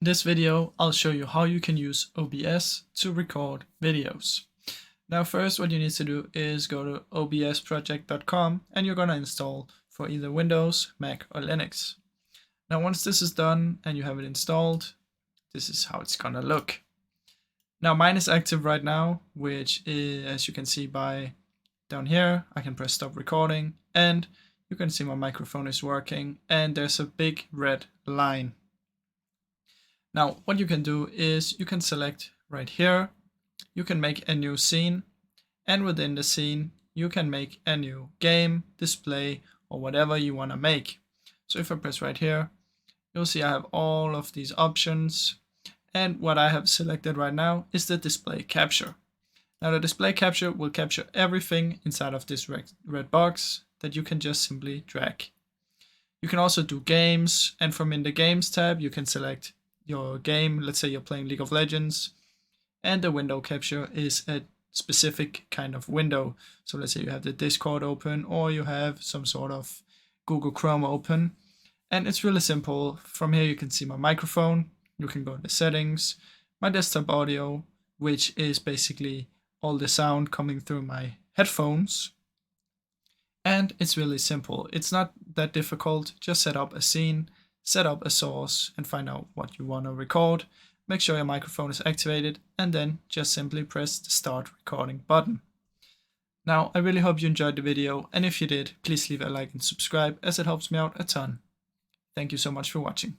In this video, I'll show you how you can use OBS to record videos. Now first, what you need to do is go to obsproject.com and you're going to install for either Windows, Mac or Linux. Now once this is done and you have it installed, this is how it's going to look. Now mine is active right now, which is, as you can see by down here, I can press stop recording and you can see my microphone is working and there's a big red line. Now what you can do is you can select right here, you can make a new scene, and within the scene you can make a new game, display or whatever you want to make. So if I press right here, you'll see I have all of these options, and what I have selected right now is the display capture. Now the display capture will capture everything inside of this red box that you can just simply drag. You can also do games, and from in the games tab you can select your game. Let's say you're playing League of Legends and the window capture is a specific kind of window. So let's say you have the Discord open or you have some sort of Google Chrome open, and it's really simple. From here you can see my microphone, you can go to settings, my desktop audio, which is basically all the sound coming through my headphones. And it's really simple. It's not that difficult. Just set up a scene, set up a source and find out what you want to record. Make sure your microphone is activated and then just simply press the start recording button. Now I really hope you enjoyed the video, and if you did, please leave a like and subscribe as it helps me out a ton. Thank you so much for watching.